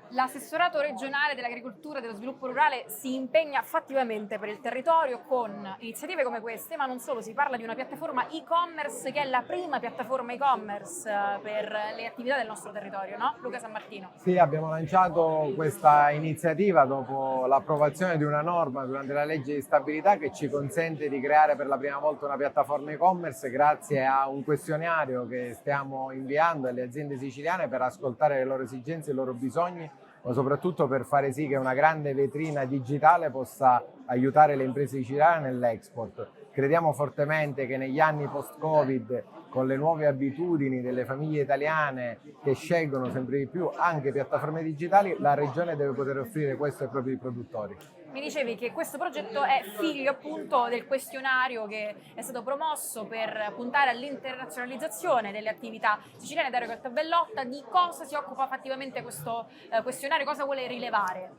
L'assessorato regionale dell'agricoltura e dello sviluppo rurale si impegna fattivamente per il territorio con iniziative come queste, ma non solo, si parla di una piattaforma e-commerce che è la prima piattaforma e-commerce per le attività del nostro territorio, no? Luca San Martino. Sì, abbiamo lanciato questa iniziativa dopo l'approvazione di una norma durante la legge di stabilità che ci consente di creare per la prima volta una piattaforma e-commerce grazie a un questionario che stiamo inviando alle aziende siciliane per ascoltare le loro esigenze e i loro bisogni, ma soprattutto per fare sì che una grande vetrina digitale possa aiutare le imprese siciliane nell'export. Crediamo fortemente che negli anni post-Covid, con le nuove abitudini delle famiglie italiane che scelgono sempre di più anche piattaforme digitali, la regione deve poter offrire questo ai propri produttori. Mi dicevi che questo progetto è figlio appunto del questionario che è stato promosso per puntare all'internazionalizzazione delle attività siciliane da Aerocat Bellotta. Di cosa si occupa fattivamente questo questionario, cosa vuole rilevare?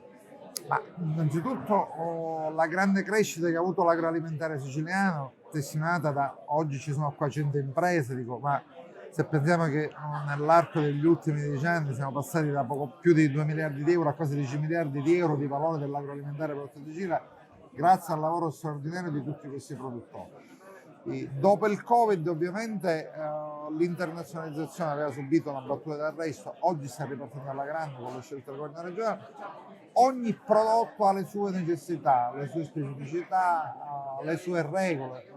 Ma innanzitutto la grande crescita che ha avuto l'agroalimentare siciliano, testimoniata da oggi ci sono qua 100 imprese, dico, ma se pensiamo che nell'arco degli ultimi 10 anni siamo passati da poco più di 2 miliardi di euro a quasi 10 miliardi di euro di valore dell'agroalimentare prodotto in Sicilia, grazie al lavoro straordinario di tutti questi produttori. Dopo il Covid ovviamente l'internazionalizzazione aveva subito una battuta d'arresto, oggi sta ripartendo alla grande con le scelte del governo regionale. Ogni prodotto ha le sue necessità, le sue specificità, le sue regole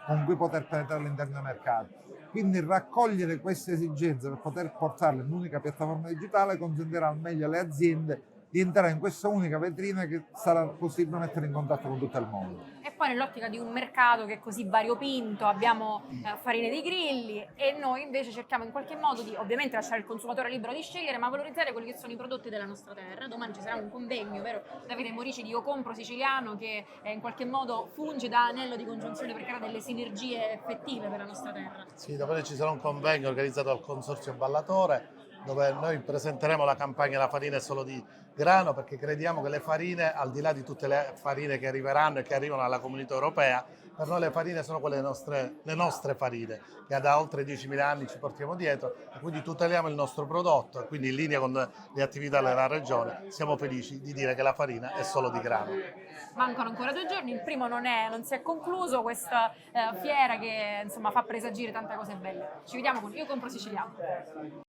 con cui poter penetrare all'interno del mercato. Quindi raccogliere queste esigenze per poter portarle in un'unica piattaforma digitale consentirà al meglio alle aziende di entrare in questa unica vetrina che sarà possibile mettere in contatto con tutto il mondo. E poi nell'ottica di un mercato che è così variopinto, abbiamo farine di grilli e noi invece cerchiamo in qualche modo di ovviamente lasciare il consumatore libero di scegliere, ma valorizzare quelli che sono i prodotti della nostra terra. Domani ci sarà un convegno, vero Davide Morici, di Io Compro Siciliano, che in qualche modo funge da anello di congiunzione per creare delle sinergie effettive per la nostra terra. Sì, dopo ci sarà un convegno organizzato dal Consorzio Ballatore dove noi presenteremo la campagna La farina è solo di grano, perché crediamo che le farine, al di là di tutte le farine che arriveranno e che arrivano alla Comunità Europea, per noi le farine sono quelle le nostre farine, che da oltre 10.000 anni ci portiamo dietro, e quindi tuteliamo il nostro prodotto e quindi in linea con le attività della Regione siamo felici di dire che la farina è solo di grano. Mancano ancora 2 giorni, il primo non si è concluso, questa fiera che insomma fa presagire tante cose belle. Ci vediamo con Io Compro Siciliano.